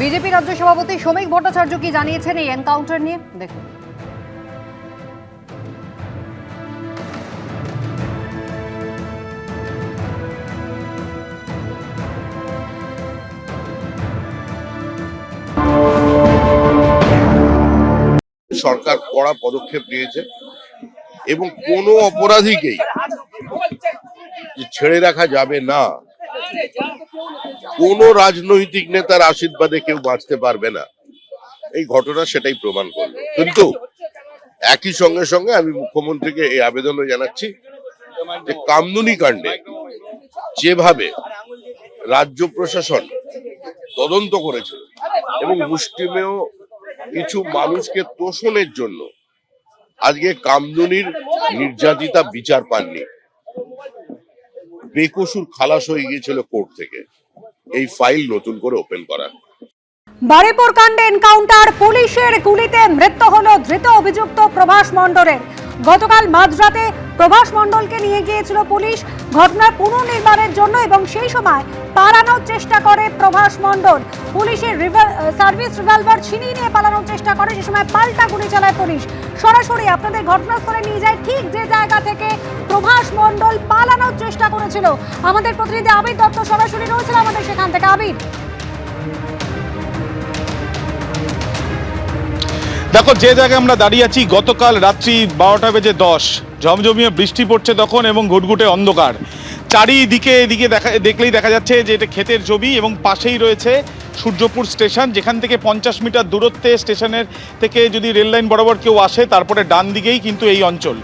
BJP রাজ্য সভাপতি শ্রমিক ভট্টাচার্য কি জানিয়েছেন এই এনকাউন্টার নিয়ে দেখুন। সরকার কড়া পদক্ষেপ নিয়েছে এবং কোনো অপরাধীকেই ছেড়ে রাখা যাবে না। কোনো রাজনৈতিক নেতার আশীর্বাদে কেউ বাঁচতে পারবে না, এই ঘটনা সেটাই প্রমাণ করবে। কিন্তু একই সঙ্গে সঙ্গে আমি মুখ্যমন্ত্রীকে এই আবেদনও জানাচ্ছি যে কামদুনি কাণ্ডে যেভাবে রাজ্য প্রশাসন তদন্ত করেছে এবং মুষ্টিমেয় কিছু মানুষকে তোষণের জন্য আজকে কামদুনির নির্যাতিতা বিচার পাননি, বেকসুর খালাস হয়ে গিয়েছিল কোর্ট থেকে। এই ফাইল নতুন করে ওপেন করা। বারুইপুর কাণ্ডে এনকাউন্টার, পুলিশের গুলিতে মৃত্যু হলো ধৃত অভিযুক্ত প্রভাস মণ্ডলের। গতকাল মাঝরাতে প্রভাস মণ্ডলকে নিয়ে গিয়েছিল পুলিশ ঘটনার পুনর্নির্মাণের জন্য এবং সেই সময় পালানোর চেষ্টা করে প্রভাস মণ্ডল। পুলিশের সার্ভিস রিভলভার ছিনিয়ে নিয়ে পালানোর চেষ্টা করে, সে সময় পাল্টা গুলি চালায় পুলিশ। সরাসরি আপনাদের ঘটনাস্থলে নিয়ে যায় ঠিক যে জায়গা থেকে প্রভাস মণ্ডল পালানোর চেষ্টা করেছিল। আমাদের প্রতিনিধি আবির দত্ত সরাসরি রয়েছিল আমাদের সেখান থেকে। আবির, দেখো যে জায়গায় আমরা দাঁড়িয়ে আছি, গতকাল রাত্রি 12:10 ঝমঝমিয়ে বৃষ্টি পড়ছে তখন এবং ঘুটঘুটে অন্ধকার। চারিদিকে এদিকে দেখলেই দেখা যাচ্ছে যে এটা ক্ষেতের জমি এবং পাশেই রয়েছে সূর্যপুর স্টেশন, যেখান থেকে 50 মিটার দূরত্বে স্টেশনের থেকে যদি রেল লাইন বরাবর কেউ আসে তারপরে ডান দিকেই কিন্তু এই অঞ্চল।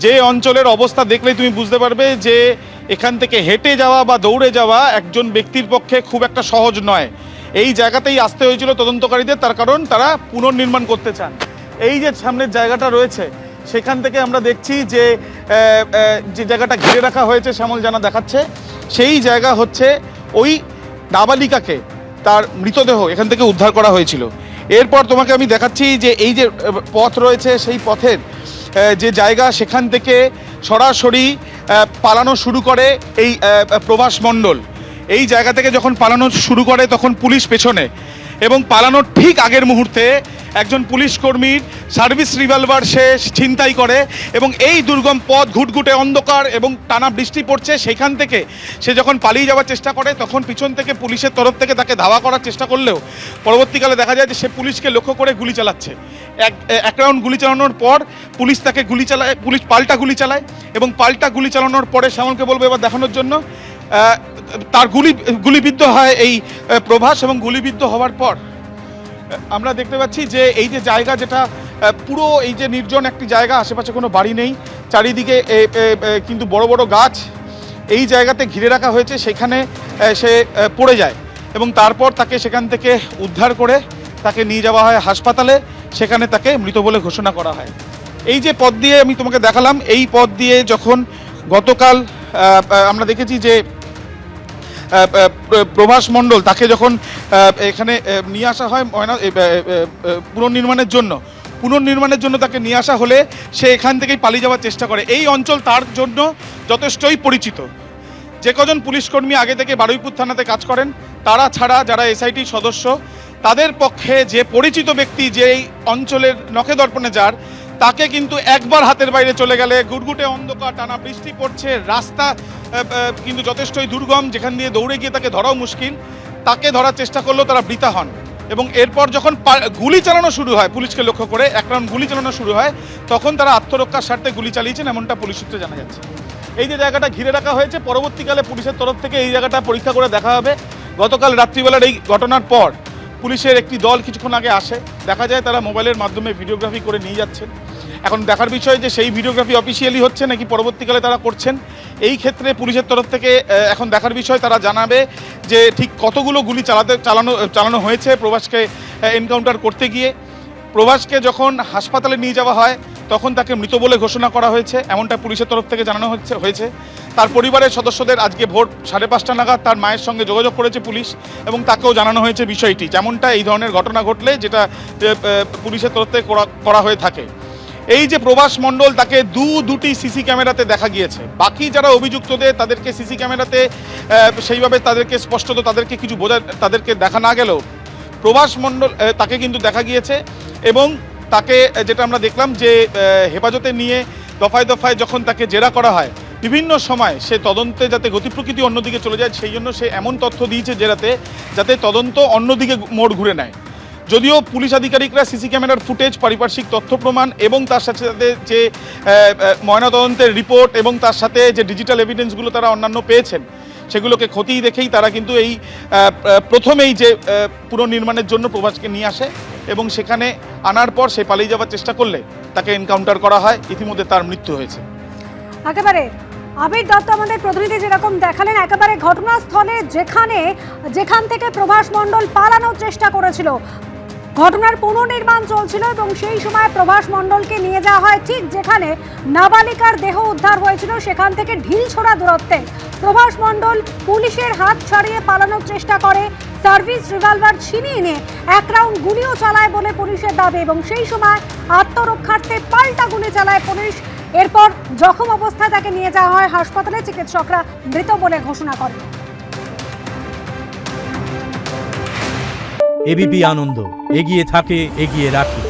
যে অঞ্চলের অবস্থা দেখলেই তুমি বুঝতে পারবে যে এখান থেকে হেঁটে যাওয়া বা দৌড়ে যাওয়া একজন ব্যক্তির পক্ষে খুব একটা সহজ নয়। এই জায়গাতেই আসতে হয়েছিল তদন্তকারীদের, তার কারণ তারা পুনর্নির্মাণ করতে চান। এই যে সামনের জায়গাটা রয়েছে সেখান থেকে আমরা দেখছি যে যে জায়গাটা ঘিরে রাখা হয়েছে শ্যামল জানা দেখাচ্ছে, সেই জায়গা হচ্ছে ওই নাবালিকাকে তার মৃতদেহ এখান থেকে উদ্ধার করা হয়েছিল। এরপর তোমাকে আমি দেখাচ্ছি যে এই যে পথ রয়েছে সেই পথের যে জায়গা, সেখান থেকে সরাসরি পালানো শুরু করে এই প্রভাস মণ্ডল। এই জায়গা থেকে যখন পালানো শুরু করে তখন পুলিশ পেছনে, এবং পালানোর ঠিক আগের মুহূর্তে একজন পুলিশ কর্মীর সার্ভিস রিভলভার সে ছিনতাই করে এবং এই দুর্গম পথ, ঘুটঘুটে অন্ধকার এবং টানা বৃষ্টি পড়ছে, সেখান থেকে সে যখন পালিয়ে যাওয়ার চেষ্টা করে তখন পিছন থেকে পুলিশের তরফ থেকে তাকে ধাওয়া করার চেষ্টা করলেও পরবর্তীকালে দেখা যায় যে সে পুলিশকে লক্ষ্য করে গুলি চালাচ্ছে। এক রাউন্ড গুলি চালানোর পর পুলিশ তাকে গুলি চালায়, পুলিশ পাল্টা গুলি চালায় এবং পাল্টা গুলি চালানোর পরে শ্যামলকে বলবো এবার দেখানোর জন্য, তার গুলিবিদ্ধ হয় এই প্রভাস। এবং গুলিবিদ্ধ হওয়ার পর আমরা দেখতে পাচ্ছি যে এই যে জায়গা, যেটা পুরো এই যে নির্জন একটি জায়গা, আশেপাশে কোনো বাড়ি নেই, চারিদিকে কিন্তু বড় বড় গাছ, এই জায়গাতে ঘিরে রাখা হয়েছে, সেখানে সে পড়ে যায় এবং তারপর তাকে সেখান থেকে উদ্ধার করে তাকে নিয়ে যাওয়া হয় হাসপাতালে, সেখানে তাকে মৃত বলে ঘোষণা করা হয়। এই যে পথ দিয়ে আমি তোমাকে দেখালাম, এই পথ দিয়ে যখন গতকাল আমরা দেখেছি যে প্রভাস মণ্ডল তাকে যখন এখানে নিয়ে আসা হয় পুনর্নির্মাণের জন্য তাকে নিয়ে আসা হলে সে এখান থেকেই পালিয়ে যাওয়ার চেষ্টা করে। এই অঞ্চল তার জন্য যথেষ্টই পরিচিত। যে কজন পুলিশকর্মী আগে থেকে বারুইপুর থানাতে কাজ করেন তারা ছাড়া যারা এসআইটি সদস্য, তাদের পক্ষে যে পরিচিত ব্যক্তি যে এই অঞ্চলের নখে দর্পণে যার, তাকে কিন্তু একবার হাতের বাইরে চলে গেলে গুটগুটে অন্ধকার, টানা বৃষ্টি পড়ছে, রাস্তা কিন্তু যথেষ্টই দুর্গম, যেখান দিয়ে দৌড়ে গিয়ে তাকে ধরাও মুশকিল। তাকে ধরার চেষ্টা করলেও তারা বৃথা হন এবং এরপর যখন গুলি চালানো শুরু হয় পুলিশকে লক্ষ্য করে, এক রাউন্ড গুলি চালানো শুরু হয়, তখন তারা আত্মরক্ষার স্বার্থে গুলি চালিয়েছেন, এমনটা পুলিশ সূত্রে জানা যাচ্ছে। এই যে জায়গাটা ঘিরে রাখা হয়েছে, পরবর্তীকালে পুলিশের তরফ থেকে এই জায়গাটা পরীক্ষা করে দেখা হবে। গতকাল রাত্রিবেলার এই ঘটনার পর পুলিশের একটি দল কিছুক্ষণ আগে আসে, দেখা যায় তারা মোবাইলের মাধ্যমে ভিডিওগ্রাফি করে নিয়ে যাচ্ছেন। এখন দেখার বিষয় যে সেই ভিডিওগ্রাফি অফিসিয়ালি হচ্ছে নাকি পরবর্তীকালে তারা করছেন। এই ক্ষেত্রে পুলিশের তরফ থেকে এখন দেখার বিষয়, তারা জানাবে যে ঠিক কতগুলো গুলি চালানো হয়েছে প্রভাসকে এনকাউন্টার করতে গিয়ে। প্রভাসকে যখন হাসপাতালে নিয়ে যাওয়া হয় তখন তাকে মৃত বলে ঘোষণা করা হয়েছে, এমনটা পুলিশের তরফ থেকে জানানো হয়েছে। তার পরিবারের সদস্যদের আজকে ভোর 5:30 নাগাদ তার মায়ের সঙ্গে যোগাযোগ করেছে পুলিশ এবং তাকেও জানানো হয়েছে বিষয়টি, যেমনটা এই ধরনের ঘটনা ঘটলে যেটা পুলিশের তরফ থেকে করা হয়ে থাকে। এই যে প্রভাস মণ্ডল, তাকে দুটি সিসি ক্যামেরাতে দেখা গিয়েছে। বাকি যারা অভিযুক্তদের তাদেরকে সিসি ক্যামেরাতে সেইভাবে তাদেরকে স্পষ্টত তাদেরকে কিছু তাদেরকে দেখা না গেলেও প্রভাস মণ্ডল তাকে কিন্তু দেখা গিয়েছে এবং তাকে যেটা আমরা দেখলাম যে হেফাজতে নিয়ে দফায় দফায় যখন তাকে জেরা করা হয় বিভিন্ন সময় সে তদন্তে যাতে গতি প্রকৃতি অন্যদিকে চলে যায় সেই জন্য সে এমন তথ্য দিয়েছে জেরাতে যাতে তদন্ত অন্যদিকে মোড় ঘুরে নেয়। যদিও পুলিশ আধিকারিকরা সিসি ক্যামেরার ফুটেজ, পারিপার্শ্বিক তথ্য প্রমাণ এবং তার সাথে সাথে যে ময়নাতদন্তের রিপোর্ট এবং তার সাথে যে ডিজিটাল এভিডেন্সগুলো তারা অন্যান্য পেয়েছেন সেগুলোকে খতিয়ে দেখেই তারা কিন্তু এই প্রথমেই যে পুনর্নির্মাণের জন্য প্রভাসকে নিয়ে আসে এবং সেখানে আনার পর সে পালিয়ে যাওয়ার চেষ্টা করলে তাকে এনকাউন্টার করা হয়। ইতিমধ্যে তার মৃত্যু হয়েছে। একেবারে আবির দত্ত আমাদের প্রতিনিধি যেরকম দেখালেন, একেবারে ঘটনাস্থলে যেখান থেকে প্রভাস মণ্ডল পালানোর চেষ্টা করেছিল, ঘটনার পুনর্নির্মাণ চলছিল এবং সেই সময় প্রভাস মণ্ডলকে নিয়ে যাওয়া হয় ঠিক যেখানে নাবালিকার দেহ উদ্ধার হয়েছিল সেখান থেকে ঢিলছোড়া দূরত্বে। প্রভাস মণ্ডল পুলিশের হাত ছাড়িয়ে পালানোর চেষ্টা করে, সার্ভিস রিভলভার ছিনিয়ে নিয়ে এক রাউন্ড গুলিও চালায় বলে পুলিশের দাবি এবং সেই সময় আত্মরক্ষার্থে পাল্টা গুলি চালায় পুলিশ। এরপর জখম অবস্থায় তাকে নিয়ে যাওয়া হয় হাসপাতালে, চিকিৎসকরা মৃত বলে ঘোষণা করেন। এবিপি আনন্দ, এগিয়ে থাকে, এগিয়ে রাখে।